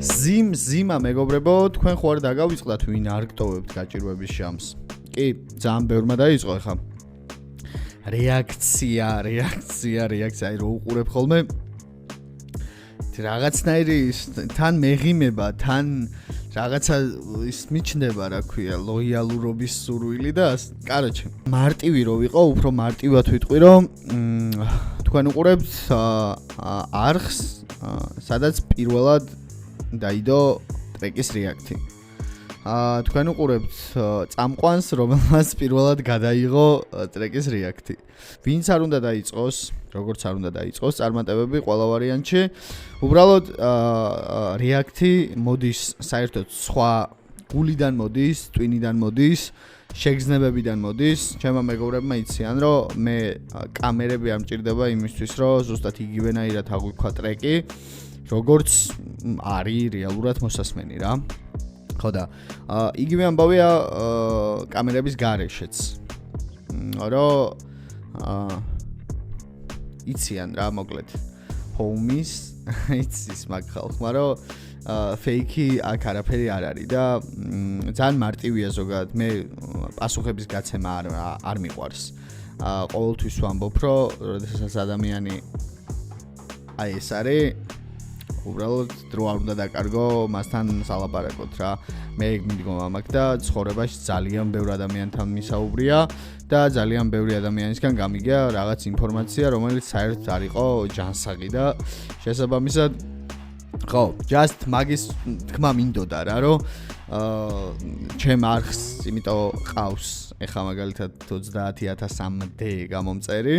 ზიმა მეგობრებო, თქვენ ხო არ დაგავიწყდათ ვინ არ გტოვებთ გაჭირვების შამს. კი, ძალიან ბევრმა დაიწყო ხა. რეაქცია, აი რო უყურებ ხოლმე. რაღაცნაირი თან მეღიმება, თან რაღაცა ის მიჩნდება, რა ქვია, ლოიალურობის სურვილი და კაროჩე, მარტივი რო ვიყო, უფრო მარტივად ვიტყვი, რომ თქვენ უყურებთ არხს, სადაც პირველად დაიდო ტრეკის რეაქტი. თქვენ უყურებთ წამყვანს, რომელმაც პირველად გადაიღო ტრეკის რეაქტი. ვინც არ უნდა დაიწყოს, როგორც არ უნდა დაიწყოს წარმატებები ყველა ვარიანტში. უბრალოდ რეაქტი მოდის საერთოდ სხვა გულიდან მოდის, ტვინიდან მოდის, შეგრძნებებიდან მოდის. ჩემმა მეგობრებმა იციან, რომ მე კამერები არ მჭირდება იმისთვის, რომ ზუსტად იგივენაირად აღვიქვა ტრეკი, როგორც არის რეალურად მოსასმენი რა. ხო და იგივე ამბავია კამერების გარეშეც. რომ იციან რა მოკლედ. ჰოუმის იცის მაგ ხალხმა, რომ ფეიქი აქ არაფერი არ არის და ძალიან მარტივია ზოგადად. მე პასუხების გაცემა არ მიყვარს. ყოველთვის ვამბობ, რომ როდესაც ადამიანი აი ეს არის უბრალოდ დრო არ უნდა დაკარგო, მასთან სალაპარაკოთ რა. მე მიდგომა მაგ და ცხოვრებაში ძალიან ბევრ ადამიანთან მისაუბრია და ძალიან ბევრი ადამიანისგან გამიგია რაღაც ინფორმაცია, რომელიც საერთოდ არ იყო ჯანსაღი და შესაბამისად ხო, just მაგის თქმა მინდოდა რა, რომ ჩემ არხს, იმიტომ ყავს ეხა მაგალითად 30000-მდე გამომწერი,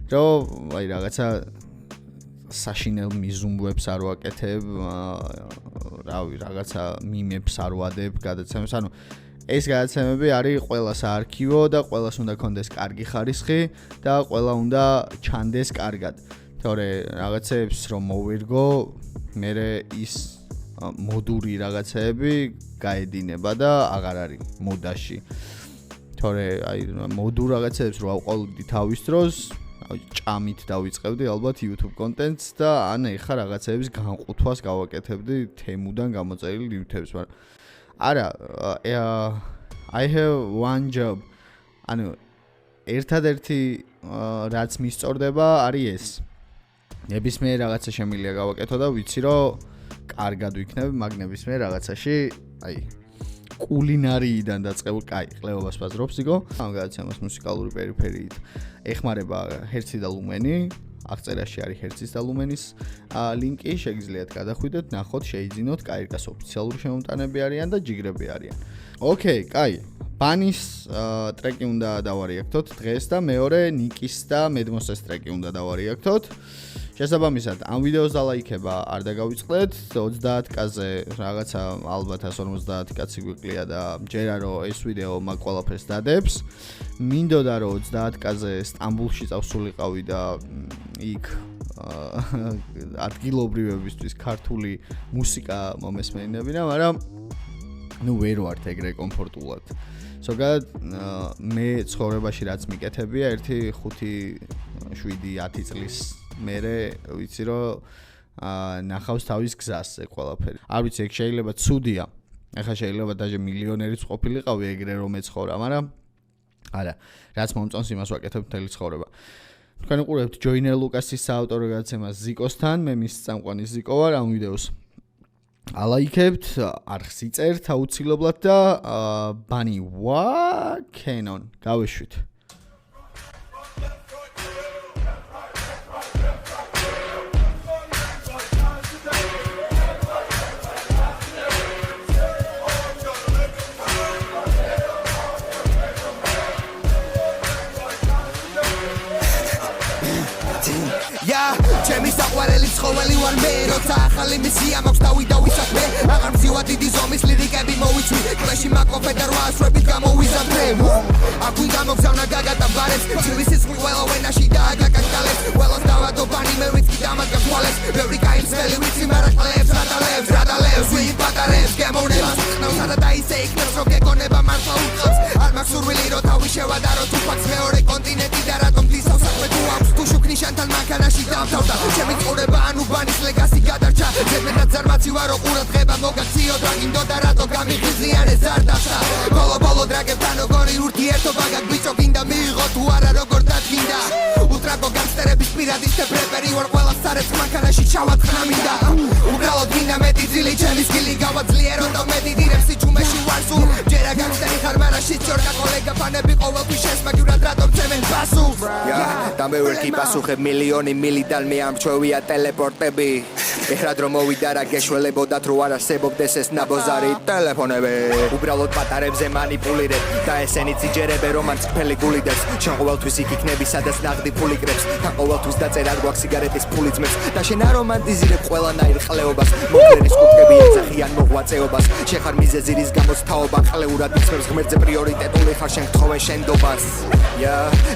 რომ აი რაღაცა საშინელ მიზუმბებს არ ვაკეთებ, რავი, რაღაცა მიმებს არ ვადებ, გადაცემებს, ანუ ეს გადაცემები არის ყველას არქივო და ყველას უნდა კონდეს კარგი ხარისხი და ყველა უნდა ჩანდეს კარგად. თორე რაღაცებს რომ მოვირგო, მე ის მოდური რაღაცეები გაედინება და აღარ არის მოდაში. თორე აი მოდურ რაღაცებს რო ავყოლდი თავის დროს ჭამით დავიწყებდი ალბათ YouTube კონტენტს და ან ეხა რაღაცების განყუთვას გავაკეთებდი თემუდან გამოწერილ ნივთებს, მაგრამ არა, I have one job. ანუ ერთადერთი რაც მისწორდება არის ეს. ნებისმიერ რაღაცა შემიძლია გავაკეთო და ვიცი რომ კარგად ვიქნები, მაგ ნებისმიერ რაღაცაში, აი კულინარიიდან დაწყებულ, კაი, ყლევობას ვაზრობს იგო. ამ გადაცემას მუსიკალური პერიფერიით ეხმარება ჰერცი და ლუმენი. აღწერაში არის ჰერცის და ლუმენის ლინკი, შეგიძლიათ გადახვიდეთ, ნახოთ, შეიძინოთ, კაირკას ოფიციალური შემომტანები არიან და ჯიგრები არიან. ოკეი, კაი. ბანის ტრეკი უნდა დავარიაქტოთ დღეს და მეორე ნიკის და მედმოსეს ტრეკი უნდა დავარიაქტოთ. შესაბამისად, ამ ვიდეოს დალაიქება არ დაგავიწყდეთ, 30-კაზე რაღაცა ალბათ 150 კაცი გვიკლია და მჯერა რომ ეს ვიდეო მაგ ყველაფერს დადებს. მინდოდა რომ 30-კაზე სტამბულში წავსულიყავი და იქ ადგილობრივებისთვის ქართული მუსიკა მომესმენინებინა, მაგრამ ნუ ვერ ვართ ეგრე კომფორტულად. ზოგადად მე ცხოვრებაში რაც მიკეთებია 1 5 7 10 წლის მერე ვიცი რომ ნახავს თავის გზას ეგ ყველაფერი. არ ვიცი, ეგ შეიძლება ცუდია. ეხლა შეიძლება დაჟე მილიონერიც ყოფილიყავი ეგრე რომ ეცხოვრა, მაგრამ არა, რაც მომწონს იმას ვაკეთებ მთელი ცხოვრება. თქვენ უყურებთ ჯოინერ ლუკასის საავტორო გადაცემას ზიკოსთან, მე მის წამყვანი ზიკო ვარ. ამ ვიდეოს ალაიქებთ, არხს იწერთ აუცილებლად და ბანი კენონ გავეშვით. ჩემი საყვარელი ცხოველი ვარ მე, როცა ახალი მისია მაქვს დავისად მე, აღარ მძივა დიდი ზომის ლირიკები მოვიცვი, კლეში მაკოფე და 8 ასრებით გამოვიზამ მე. აქ ვინ გამოგზავნა გაგატა ბარებს, ცილის სისხლი ყველა ვენაში და აგაკაკალებს, ყველას დავადო ბანი მე ვიცი დამაგებ თვალებს, ბევრი კაინცელი ვიცი მარაკლებს, რადალებს, ვინ პატარებს, გემოვნებას ყნავსა და ისე იქნებს რომ გეკონება მართლა უწყობს, არ მაქვს სურვილი რომ თავი შევადარო თუ ფაქს მეორე კონტინენტი და რატომ თისავს საქმე თუ აქვს, თუ შუქნიშანთან მანქანაში დავთავდა, ჩემი ცხოვრება ანუ ბანის ლეგასი გადარჩა, ზედმეტად ზარმაცი ვარო ყურადღება მოგაქციო და გინდოდა რატო გამიხიზიანე ზარდაფსა ბოლო დრაგებთან როგორი ურთიერთობა გაგბიჭო გინდა მიიღო თუ არა როგორ დადგინდა უტრაგო განგსტერების პირადისტებ რეპერი ვარ ყველა სარეთს მანქანაში ჩავატყნა მინდა უბრალოდ გინდა მეტი ძილი ჩემი სკილი გავაძლიერო და მეტი დირექსი ჯუმეში ვარ სულ ჯერა განგსტერი ხარ მარა შიჭორკა კოლეგა ფანები ყოველთვის შესმაგივრად რატომ წემენ პასუხს და მე ვერ კი პასუხებ მილიონი მილიდან მე ამჩვევია ტელეპორტები ეხლა დრო მოვიდა რა გეშველებოდათ რო არ არსებობდეს ეს ნაბოზარი ტელეფონები უბრალოდ პატარებზე მანიპულირებ და ესენი ძიჯერებე რომანს ფელი გულიდებს შენ ყოველთვის იქ იქნები სადაც ნაღდი ფული კრებს და ყოველთვის დაწერად გვაქვს სიგარეტის ფული ძმებს და შენ არ რომანტიზირებ ყველანაირ ყლეობას მოკლენის კუთხები ეძახიან მოღვაწეობას შენ ხარ მიზეზი რის გამოც თაობა ყლეურად იცნობს ღმერთზე პრიორიტეტული ხარ შენ გთხოვენ შენდობას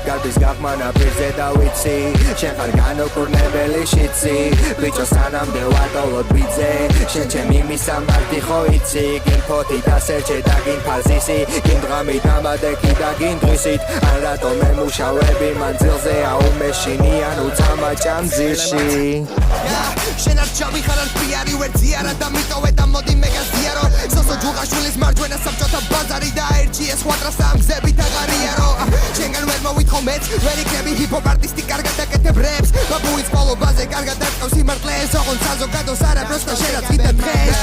გარბის გაღმანა პირზე და ვიცი შენ ხარ განოკურნებელი შიცი ბიჭო სანამდე ვატოლოდ ბიძე შენ ჩემი მისამართი ხო იცი გინ ფოთი და სერჩე და გინ ფაზისი გინ დღამი დამადეკი და გინ დღისით ან რატო მე მუშავები მანძილზე აუმეშინიან უცამა ჭამძილში შენ არ ჩავიხარ არ პიარი ვერ ძიარა და მიტოვე და მოდი მე გაზიარო სოსო ჯუღაშვილის მარჯვენა საბჭოთა ბაზარი და ერჩი ეს ხვატრასა ამ გზებით აღარიარო შენგან ვერ მოვითხოვ მეც ვერ იქნები ჰიპ-ჰოპ არტისტი კარგად აკეთებ რეპს ბაბუის ყოლობაზე კარგად დაკავს სიმართლეს ოღონდ საზოგადოს არა პროსტა შენაც კიდევ დღეს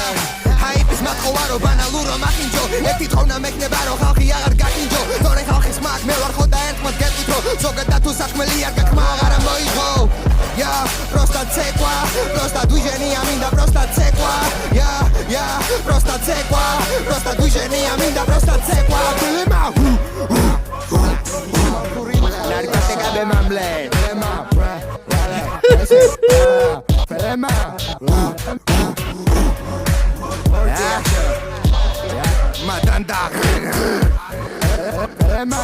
ჰაიპის მათხოვარო ბანალურო მახინჯო ერთი თხოვნა მექნება რომ ხალხი აღარ გაკინჯო თორე ხალხის მაგ მე ვარ ხო და ერთმად გეტყვით რომ ზოგადად თუ საქმელი არ გაკმა აღარა მოიღო просто цеква просто движение მინდა просто цеква просто цеква просто движение მინდა просто цеква ფილმა наркотика бемамле Pelema Matanda Pelema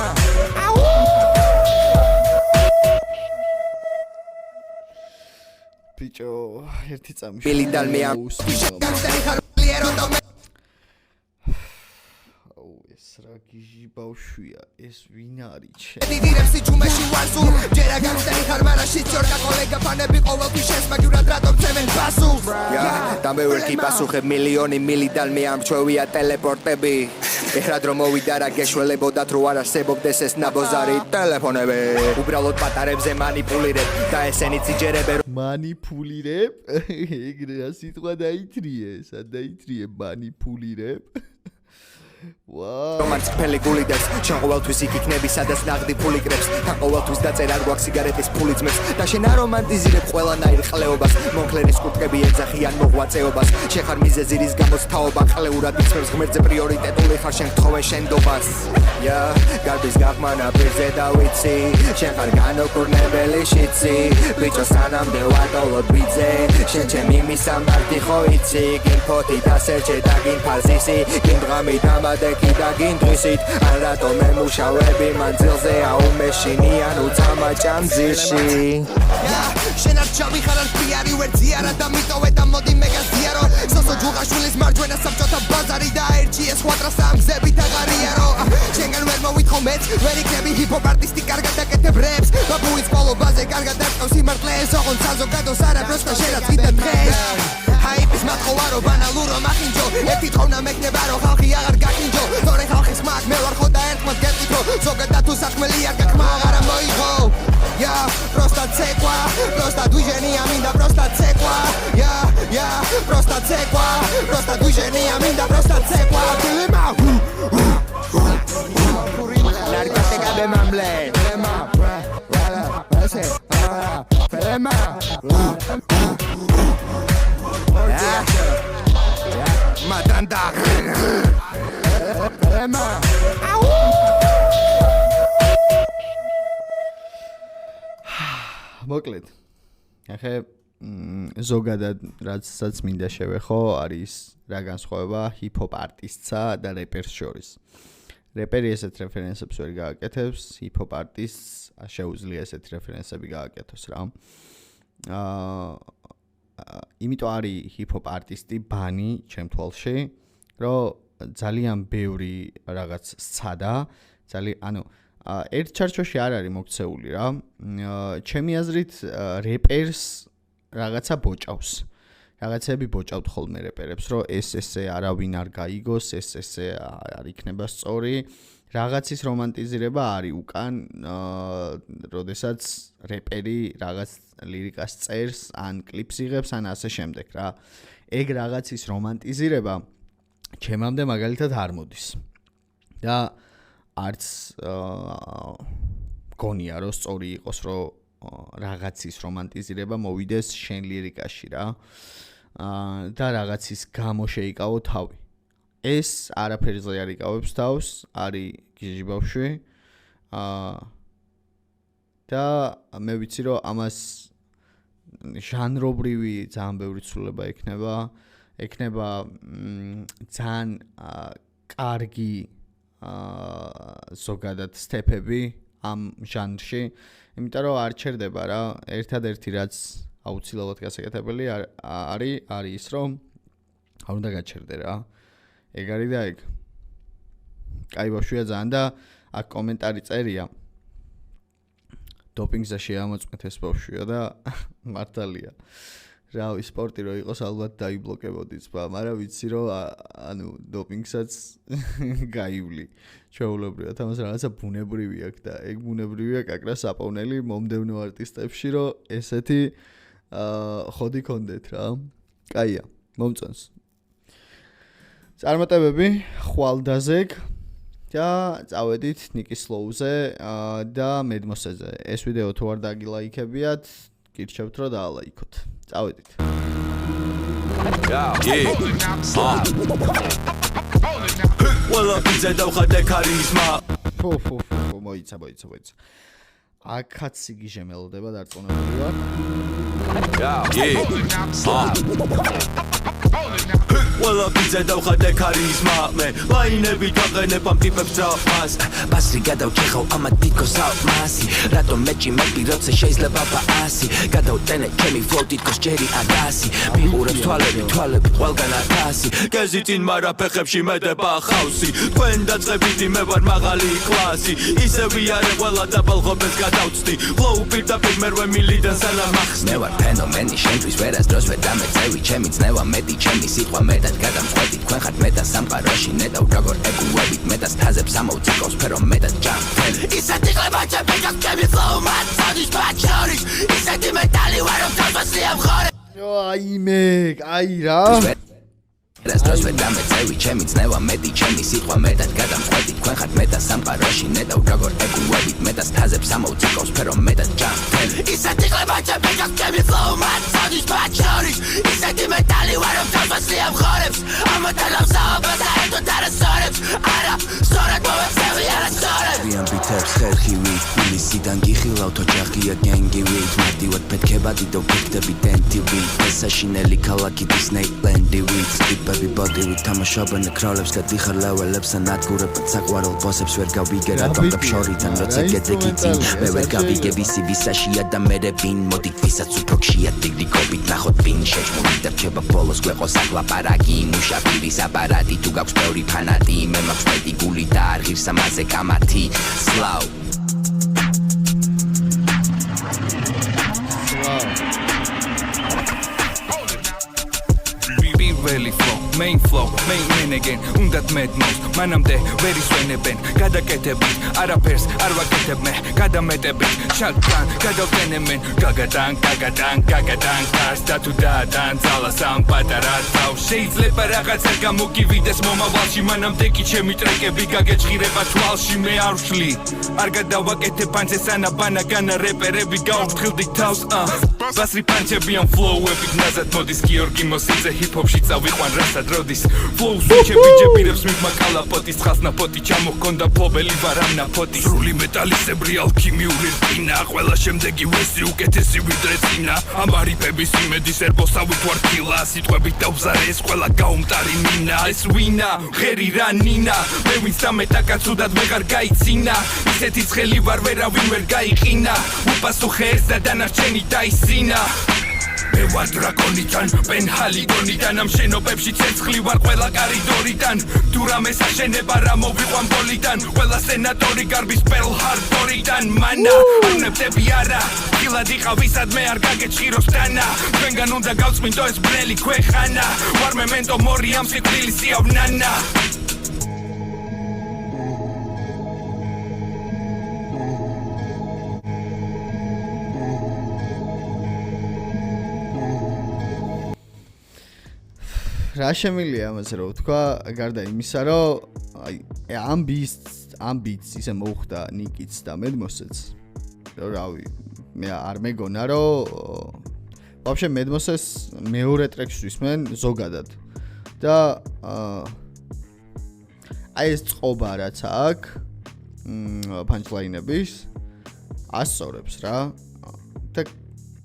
Picho, ერთი წამი. Bilidal me am. ეს რა გიჟი ბავშვია, ეს ვინ არის? დირექსი ჯუმეში ვარ სულ ჯერა განგსტერი ხარ მარა შიჭორკა კოლეგა ფანები ყოველთვის შესმაგივრად რატომ წემენ პასუხს და მე ვერ კი პასუხებ მილიონი მილიდან მე ამჩვევია ტელეპორტები ეხლა დრო მოვიდა რა გეშველებოდათ რო არ არსებობდეს ეს ნაბოზარი ტელეფონები უბრალოდ პატარებზე მანიპულირებ და ესენი ძიჯერებე მანიპულირებ? ეგრე რა სიტყვა დაითრიე, სად დაითრიე მანიპულირებ? რომანს ფელი გულიდებს შენ ყოველთვის იქ იქნები სადაც ნაღდი ფული კრებს და ყოველთვის დაწერად გვაქვს სიგარეტის ფული ძმებს და შენ არ რომანტიზირებ ყველანაირ ყლეობას მომკლენის კუთხები ეძახიან მოღვაწეობას შენ ხარ მიზეზი რის გამოც თაობა ყლეურად იცნობს ღმერთზე პრიორიტეტული ხარ შენ გთხოვენ შენდობას გარბის გაღმანა პირზე და ვიცი შენ ხარ განოკურნებელი შიცი ბიჭო სანამდე ვატოლოდ ბიძე შენ ჩემი მისამართი ხო იცი გინ ფოთი და სერჩე და გინ ფაზისი გინ დღამი დამადეკი და გინ დღისით ან რატო მე მუშავები მანძილზე აუმეშინიან უცამა ჭამძილში შენ არ ჩავიხარ არ პიარი ვერ ძიარა და მიტოვე და მოდი მე გაზიარო სოსო ჯუღაშვილის მარჯვენა საბჭოთა ბაზარი და ერჩი ეს ხვატრასა ამ გზებით აღარიარო შენგან ვერ მოვითხოვ მეც ვერ იქნები ჰიპ-ჰოპ არტისტი კარგად აკეთებ რეპს ბაბუის ყოლობაზე კარგად დაკავს სიმართლეს ოღონდ საზოგადოს არა პროსტა შენაც კიდევ დღეს ჰაიპის მათხოვარო ბანალურო მახინჯო ერთი თხოვნა მექნება რომ ხალხი აღარ გაკინჯო თორე ხალხის მაგ მე ვარ ხო და ერთმად გეტყვით რომ ზოგადად თუ საქმელი არ გაკმა აღარა მოიღო просто цеква просто движение მინდა просто цеква просто цеква просто движение მინდა просто цеква ფილმა наркотика бемамле Pelema Matanda Pelema მოკლედ. ახლა ზოგადად რაცაც მინდა შევეხო არის რა განსხვავება ჰიპ-ჰოპ არტისტსა და რეპერს შორის. რეპერი ესეთ რეფერენსებს ვერ გააკეთებს, ჰიპ-ჰოპ არტისტს შეუძლია ესეთი რეფერენსები გააკეთოს რა. იმიტომ არის ჰიპ-ჰოპ არტისტი ბანი ჩემ თვალში, რომ ძალიან ბევრი რაღაც სცადა, ძალიან ერთ ჩარჩოში არ არის მოქცეული რა. ჩემი აზრით რეპერს რაღაცა ბოჭავს. რაღაცები ბოჭავთ ხოლმე რეპერებს, რომ ესე არავინ არ გაიგოს, ესე არ იქნება სწორი. Რაღაცის რომანტიზირება არის უკან, როდესაც რეპერი რაღაც ლირიკას წერს, ან კლიპს იღებს, ან ასე შემდეგ რა. ეგ რაღაცის რომანტიზირება ჩემამდე მაგალითად არ მოდის. და არც გონია რომ სწორი იყოს, რომ რაღაცის რომანტიზირება მოვიდეს შენ ლირიკაში რა. და რაღაცის გამო შეიკავო თავი. ეს არაფერზე არ იკავებს თავს, არის გიჟი ბავშვი. და მე ვიცი რომ ამას ჟანრობრივი ძალიან ბევრი ცვლილება ექნება ძალიან კარგი ზოგადად სტეპები ამ ჟანრში, იმიტომ რომ არ ჩერდება რა, ერთადერთი რაც აუცილებლად გასაკეთებელი არის ის რომ არ უნდა გაჩერდე რა. ეგ არის და ეგ. კაი ბავშვია ძალიან და აქ კომენტარი წერია. დოპინგზე შეამოწმეთ ეს ბავშვია და მართალია. რავი, სპორტი რო იყოს ალბათ დაიბლოკებოდი ძმა, მაგრამ ვიცი რომ ანუ დოპინგსაც გაივლი. ჩვეულებრივად ამას რაღაცა ბუნებრივი აქვს და ეგ ბუნებრივია კაკრა საპოვნელი მომდევნო არტისტებში რომ ესეთი ხოდი კონდეთ რა. კაია, მომწონს. წარმატებები ხვალდაზეგ და წავედით ნიკის სლოუზე და მედმოსეზე. ეს ვიდეო თუ არ დაგილაიქებიათ, გირჩევთ რომ დაალაიქოთ. წავედით. Well, pizza დავხატე ქარიზმა. მოიცა. აქაც იგი შემელოდება დარწმუნებული ვარ. Well, pizza დავხატე ქარიზმა. მე ლაინები გაყენებ ამ ტიპებს ძალფას. ბასრი გადავჭეხავ ამა თითქოს ალმასი. რატომ მეჭი მეპი როცა შეიძლება ბაასი. გადავტენე ჩემი ფლოუ თითქოს ჯერი ადასი. მიყურებს თვალები ყველგან ათასი. გეზი წინ მარა ფეხებში მედება ხავსი. თქვენ დაწყებითი მე ვარ მაღალი კლასი. ისე ვიარე ყველა დაბალღობებს გადავწდი. ფლოუ პირდაპირ მერვე მილიდან სანამ ახსნე. მე ვარ ფენომენი შენთვის ვერასდროს ვერ დამეწევი. ჩემი ძნევა მეტი ჩემი სიტყვა მეტად გადამწყვეტი. თქვენ ხართ მეტად სამყაროში ნეტავ როგორ ეგუებით. მეტად თაზებს ამოვწიკავს ფერო მეტად ჯანმრთელი. ისეთი ყლება ჩემი ჩემი ფლოუ მათოდის ბაჩორის. ისეთი მეტალი ვარ რომ თავსი ამხორე. აი რა. Რასდროს ვერ დამეწევი ჩემი ძნევა მეტი ჩემი სიტყვა მეტად გადამწყვეტი. თქვენ ხართ მეტად სამყაროში ნეტავ როგორ ეგუებით. მეტად თაზებს ამოვწიკავს ფერო მეტად ჯანმრთელი. ისეთი ყლება ჩემი ფლოუ მათოდის ბაჩორის. ისეთი მეტალი ვარ რომ თავსი ამხორებს. ამოთანავს საუბარს და ერთად არასწორებს. არა, სწორად მოვეცევი არასწორად. ვიამბითებს ხერხივით გულისიდან გიხილავთ ოჯახია გენგივით. მარტივად ფეთქება დიდო ფიქდები დენტივით. ესაშინელი ქალაქი დისნეილენდივით. ტიპები ბოდივით თამაშობენ კროლებს გადიხარ ლეველებს ან ადგურებად საყვარელ ბოსებს ვერ გავიგე რატომ დაფშორიდან როცა გეძეგი წინ მე ვერ გავიგე ვისი ვისაშია და მერე ვინ მოდი ვისაც უფრო ხშია ტიგრიკობით ნახოთ ვინ შეჭმული და რჩება ბოლოს გვეყოს აკლაპარაკი მუშაპირის აპარატი თუ გაქვს ბევრი ფანატი მე მაქვს მეტი გული და არ ღირს ამაზე კამათი სლაუ Really flow, main again, უნდათ მეტმოს, მანამდე ვერ ისვენებენ, გადაკეთებით, არაფერს არ ვაკეთებ მე, გადამეტებით, შალთან, გადავტენემენ, გაგადან, კარს და თუ დაადან, ძალას ამ პატარა თავს, შეიძლება რაღაცა გამოგივიდეს მომავალში, მანამდე კი ჩემი ტრეკები გაგეჭირება თვალში, მე არ ვშლი, არ გადავაკეთებ პანჩეს ანაბანაგანა რეპერები გაუფრთხილდი თავს, ბასრი პანჩები ამ ფლოუებით, ნაზად მოდის გიორგი მოსიძე ჰიპ-ჰოპში წავიყვან რასად როდის ფლოუ სუჩები ჯებირებს მიღმა კალაპოტის ხასნაფოტი ჩამოჰქონდა ფლობელი ვარ ამ ნაფოტი სრული მეტალისებრი ალქიმიური რკინა ყველა შემდეგი ვესი უკეთესი ვიდრე წინა ამ არიფების იმედის ერბოსავით ვარ კილა სიტყვებით დავზარე ეს ყველა გაუმტარი მინა ეს ვინა ღერი რა ნინა მე ვინც დამეტაკაცუდად ვეღარ გაიცინა ისეთი ცხელი ვარ ვერავინ ვერ გაიყინა უპასუხე ეს და დანარჩენი დაისინა მე ვარ დრაკონიდან პენჰალიგონიდან ამ შენობებში ცეცხლი ვარ ყველა კარიდორიდან თუ რამეს აშენება რა მოვიყვან პოლიდან ყველა სენატორი გარბის პერლ ჰარბორიდან მანა არ ნებდები არა ხილად იყავისად მე არ გაგეჭიროს დანა თქვენგან უნდა გავწმინდო ეს ბრელი ქვეყანა ვარ მე მენტო მორი ამ სიკვდილის სიავნანა რა შემილია ამაზე რომ ვთქვა, გარდა იმისა, რომ აი ამ ბიტს ისე მოუხდა ნიკიც და მედმოსეც, რომ რავი, მე არ მეგონა, რომ ვაფშე მედმოსეს მეორე ტრეკს ვისმენ ზოგადად. და აი ეს წყობა რაც აქვს, punchline-ების ასწორებს რა. და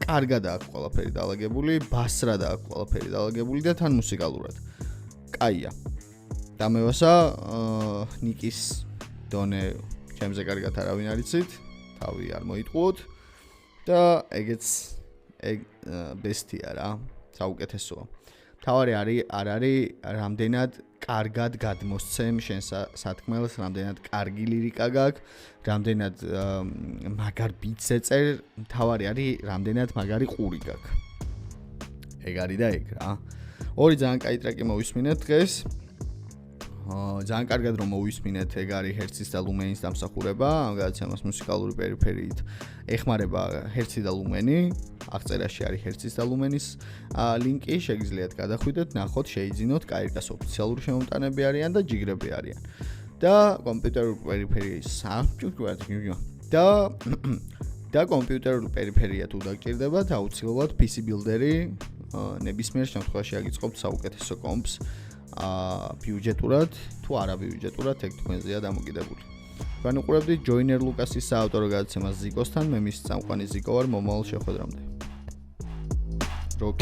კარგად აქვს ყველაფერი დაალაგებული, ბასრად აქვს ყველაფერი დაალაგებული და თან მუსიკალურად. კაია. დამევასა ნიკის დონე ჩემზე კარგად არავინ არ იცით, თავი არ მოიტყუოთ და ეგეც ბესტია რა, საუკეთესოა. თავარი არ არის რამდენად კარგად გადმოსცემ შენ სათქმელს, რამდენად კარგი ლირიკა გაქვს, რამდენად მაგარ ბიტს ეწერ, თავარი არის რამდენად მაგარი ყური გაქვს. ეგ არის და ეგ რა. ორი ძალიან კაი ტრეკი მოვისმინეთ დღეს. ძალიან კარგად რომ მოვისმინეთ, ეგ არის ჰერცის და ლუმენის დამსახურება, ამ გადაცემას მუსიკალური პერიფერიით ეხმარება ჰერცი და ლუმენი. აღწერაში არის ჰერცის და ლუმენის ლინკი, შეგიძლიათ გადახვიდეთ, ნახოთ, შეიძინოთ, კაირკას ოფიციალური შემომტანები არიან და ჯიგრები არიან. და კომპიუტერული პერიფერიის და კომპიუტერული პერიფერია თუ დაგჭირდებათ, აუცილებლად PC builder-ი ნებისმიერ შემთხვევაში აგიწყობთ საუკეთესო კომპს ბიუჯეტურად თუ არა ბიუჯეტურად, ეგ თქვენზეა დამოკიდებული. თქვენ უყურებთ ჯოინერ ლუკასის საავტორო გადაცემას ზიკოსთან, მე მის წამყვანი ზიკო ვარ, მომავალ შეხვედრამდე. Rock.